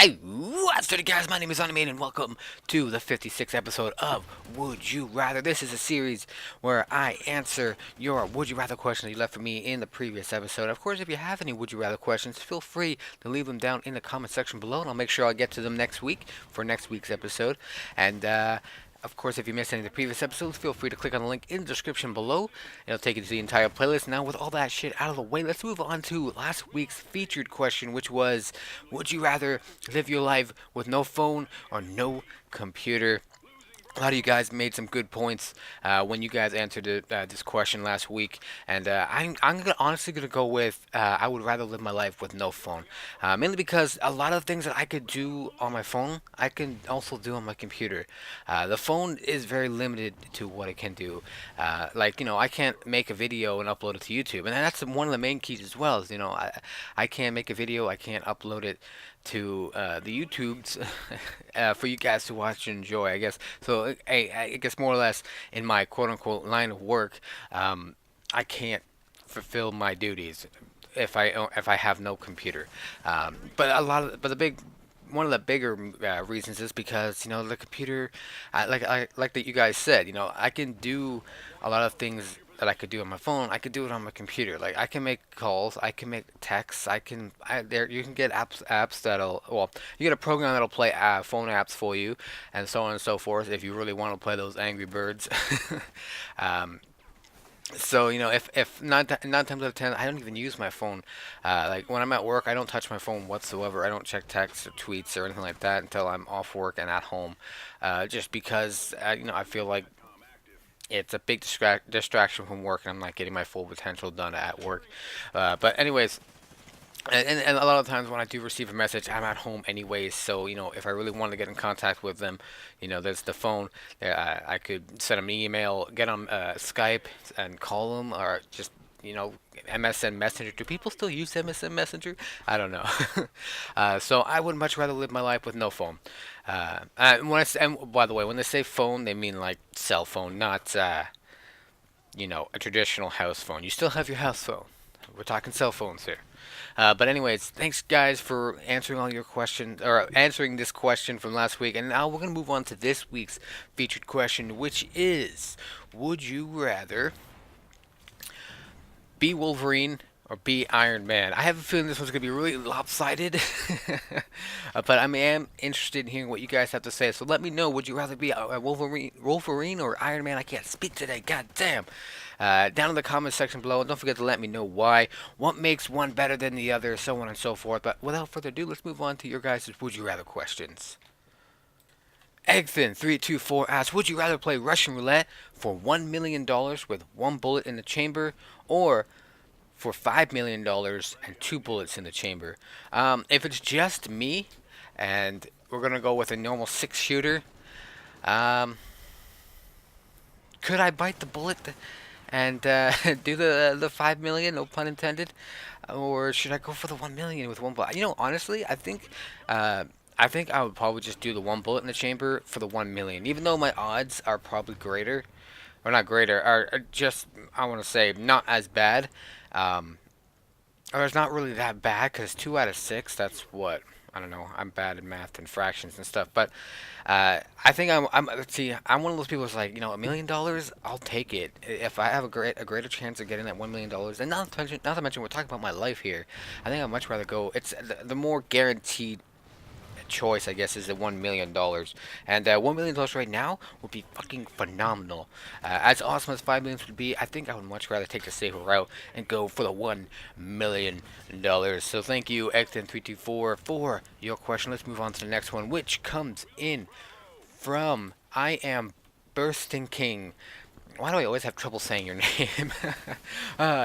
Hey, what's good, guys? My name is Arnimane, and welcome to the 56th episode of Would You Rather. This is a series where I answer your Would You Rather questions you left for me in the previous episode. Of course, if you have any Would You Rather questions, feel free to leave them down in the comment section below, and I'll make sure I'll get to them next week for next week's episode. And, of course, if you missed any of the previous episodes, feel free to click on the link in the description below. It'll take you to the entire playlist. Now, with all that shit out of the way, let's move on to last week's featured question, which was, would you rather live your life with no phone or no computer? A lot of you guys made some good points when you guys answered this question last week, and I'm honestly gonna go with I would rather live my life with no phone, mainly because a lot of things that I could do on my phone, I can also do on my computer. The phone is very limited to what it can do. Like I can't make a video and upload it to YouTube, and that's one of the main keys as well. Is I can't make a video, I can't upload it to the YouTubes for you guys to watch and enjoy, I guess. So, I guess more or less in my quote unquote line of work, I can't fulfill my duties if I have no computer. But the big one of the bigger reasons is because the computer, like that you guys said, I can do a lot of things that I could do on my phone. I could do it on my computer. Like I can make calls, I can make texts, there you can get apps that'll you get a program that'll play phone apps for you, and so on and so forth. If you really want to play those Angry Birds. um, so if nine times out of 10, I don't even use my phone. Like when I'm at work, I don't touch my phone whatsoever. I don't check texts or tweets or anything like that until I'm off work and at home. Just because I feel like it's a big distraction from work, and I'm not getting my full potential done at work. But anyways, and a lot of times when I do receive a message, I'm at home anyways. So if I really want to get in contact with them, there's the phone. I could send them an email, get on Skype, and call them, or just MSN Messenger. Do people still use MSN Messenger? I don't know. So I would much rather live my life with no phone. And by the way, when they say phone, they mean like cell phone, not a traditional house phone. You still have your house phone. We're talking cell phones here. But anyways, thanks guys for answering all your questions, or answering this question from last week. And now we're gonna move on to this week's featured question, which is: would you rather be Wolverine or be Iron Man? I have a feeling this one's gonna be really lopsided, but I am interested in hearing what you guys have to say. So let me know. Would you rather be a Wolverine or Iron Man? I can't speak today. God damn. Down in the comment section below, and don't forget to let me know why, what makes one better than the other, so on and so forth. But without further ado, let's move on to your guys' Would You Rather questions. Eggfin324 asks, would you rather play Russian roulette for $1 million with one bullet in the chamber, or for $5 million and two bullets in the chamber? If it's just me, and we're gonna go with a normal six-shooter, um, could I bite the bullet and do the 5 million, no pun intended, or should I go for the 1 million with one bullet? Honestly, I think I would probably just do the one bullet in the chamber for the 1 million, even though my odds are probably greater, or not greater, are just, I want to say, not as bad. Um, or it's not really that bad, because 2 out of 6, that's what, I don't know. I'm bad at math and fractions and stuff, but I think see, I'm one of those people who's like, $1 million, I'll take it if I have a greater chance of getting that $1 million. And not to mention, we're talking about my life here. I think I'd much rather go. It's the more guaranteed choice, I guess, is the $1 million, and $1 million right now would be fucking phenomenal. As awesome as 5 million would be, I think I would much rather take the safer route and go for the $1 million. So thank you, Xn324, for your question. Let's move on to the next one, which comes in from I Am Bursting King. Why do I always have trouble saying your name?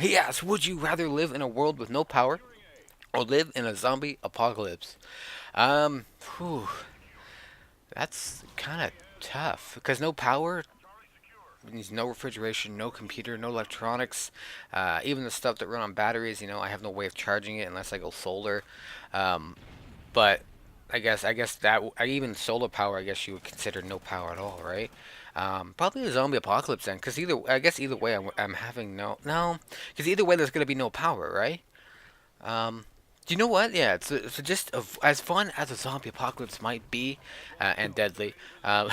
He asks, would you rather live in a world with no power or live in a zombie apocalypse? Whew, that's kind of tough, because no power means no refrigeration, no computer, no electronics. Even the stuff that run on batteries, I have no way of charging it unless I go solar. Um, but I guess that even solar power, I guess you would consider no power at all, right? Probably a zombie apocalypse then, because either way, I'm having no, because either way there's gonna be no power, right? Um, Do you know what? Yeah, it's just as fun as a zombie apocalypse might be, and deadly. Um,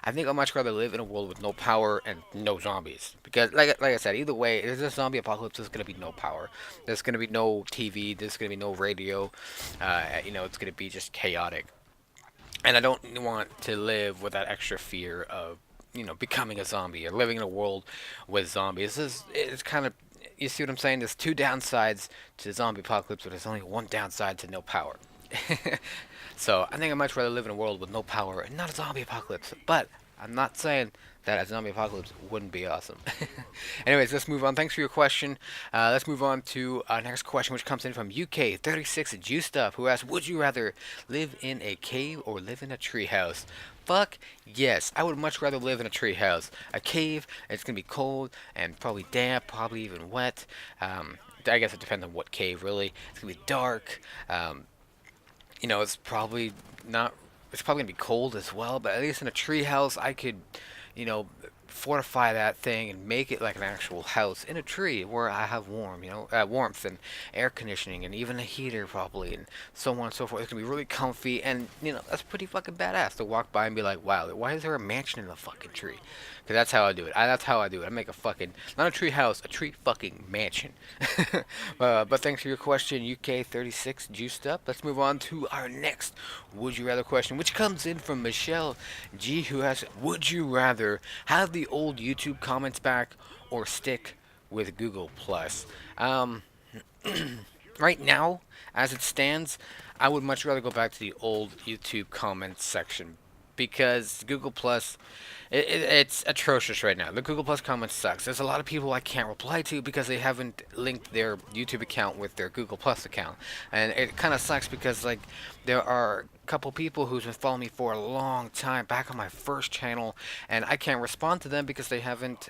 I think I'd much rather live in a world with no power and no zombies. Because, like I said, either way, if there's a zombie apocalypse, there's gonna be no power. There's gonna be no TV. There's gonna be no radio. It's gonna be just chaotic. And I don't want to live with that extra fear of becoming a zombie or living in a world with zombies. It's kind of, you see what I'm saying? There's two downsides to the zombie apocalypse, but there's only one downside to no power. So I think I'd much rather live in a world with no power and not a zombie apocalypse. But I'm not saying that a zombie apocalypse wouldn't be awesome. Anyways, let's move on. Thanks for your question. Let's move on to our next question, which comes in from UK 36 Juiced Up, who asks, "Would you rather live in a cave or live in a treehouse?" Fuck yes, I would much rather live in a treehouse. A cave, it's gonna be cold and probably damp, probably even wet. I guess it depends on what cave, really. It's gonna be dark. It's probably not. It's probably gonna be cold as well. But at least in a treehouse, I could, you know, fortify that thing and make it like an actual house in a tree where I have warmth and air conditioning and even a heater probably and so on and so forth. It's gonna be really comfy and that's pretty fucking badass to walk by and be like, wow, why is there a mansion in the fucking tree? Because that's how I do it. That's how I do it. I make a fucking not a tree house, a tree fucking mansion. But thanks for your question, UK 36 Juiced Up. Let's move on to our next Would You Rather question, which comes in from Michelle G, who asks, "Would you rather have the old YouTube comments back or stick with Google Plus?" Um, right now, as it stands, I would much rather go back to the old YouTube comments section because Google Plus, it's atrocious right now. The Google Plus comments sucks. There's a lot of people I can't reply to because they haven't linked their YouTube account with their Google Plus account, and it kind of sucks because like there are a couple people who's been following me for a long time back on my first channel, and I can't respond to them because they haven't.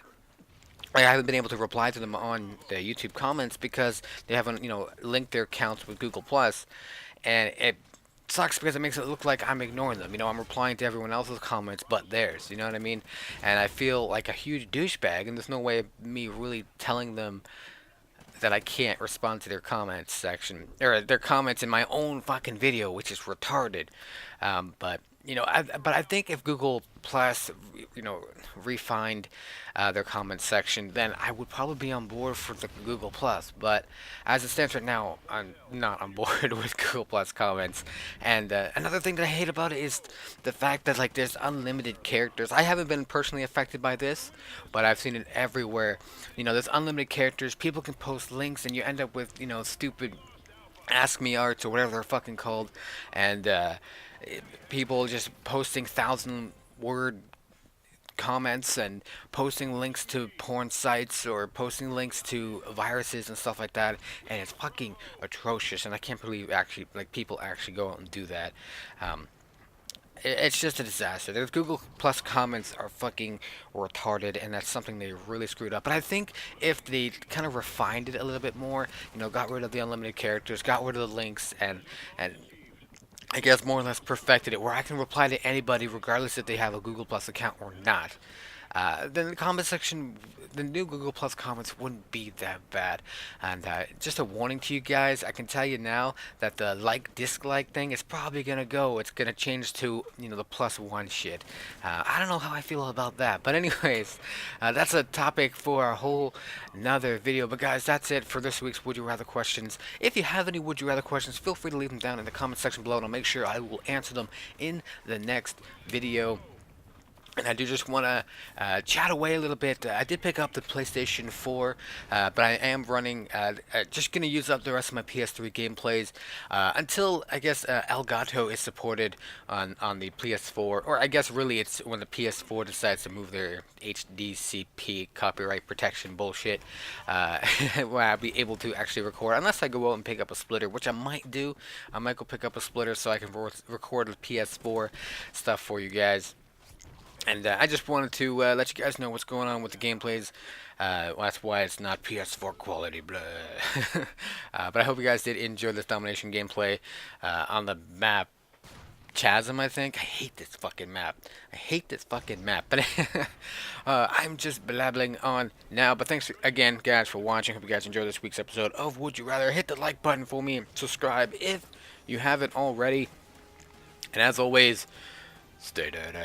I haven't been able to reply to them on the YouTube comments because they haven't, linked their accounts with Google Plus, and it sucks because it makes it look like I'm ignoring them. I'm replying to everyone else's comments but theirs. You know what I mean? And I feel like a huge douchebag, and there's no way of me really telling them that I can't respond to their comments section or their comments in my own fucking video, which is retarded. But I think if Google Plus, refined their comment section, then I would probably be on board for the Google Plus. But as it stands right now, I'm not on board with Google Plus comments. And another thing that I hate about it is the fact that like there's unlimited characters. I haven't been personally affected by this, but I've seen it everywhere. There's unlimited characters. People can post links, and you end up with stupid ask me arts or whatever they're fucking called, and people just posting 1,000 word comments and posting links to porn sites or posting links to viruses and stuff like that, and it's fucking atrocious. And I can't believe actually like people actually go out and do that. Um, it's just a disaster. There's Google Plus comments are fucking retarded, and that's something they really screwed up. But I think if they kind of refined it a little bit more, got rid of the unlimited characters, got rid of the links, and I guess more or less perfected it, where I can reply to anybody regardless if they have a Google Plus account or not. Then the comment section, the new Google Plus comments wouldn't be that bad. And just a warning to you guys, I can tell you now that the like dislike thing is probably gonna go. It's gonna change to the +1 shit. I don't know how I feel about that, but anyways, that's a topic for a whole another video. But guys, that's it for this week's Would You Rather questions. If you have any Would You Rather questions, feel free to leave them down in the comment section below, and I'll make sure I will answer them in the next video. And I do just want to chat away a little bit. I did pick up the PlayStation 4, but I am running, just going to use up the rest of my PS3 gameplays until, I guess, Elgato is supported on the PS4. Or I guess really it's when the PS4 decides to move their HDCP copyright protection bullshit, where I'll be able to actually record. Unless I go out and pick up a splitter, which I might do. I might go pick up a splitter so I can record the PS4 stuff for you guys. And I just wanted to let you guys know what's going on with the gameplays. That's why it's not PS4 quality, blah. But I hope you guys did enjoy this domination gameplay on the map Chasm, I think. I hate this fucking map. I hate this fucking map. But I'm just blabbling on now. But thanks again, guys, for watching. Hope you guys enjoyed this week's episode of Would You Rather. Hit the like button for me. Subscribe if you haven't already. And as always, stay dirty.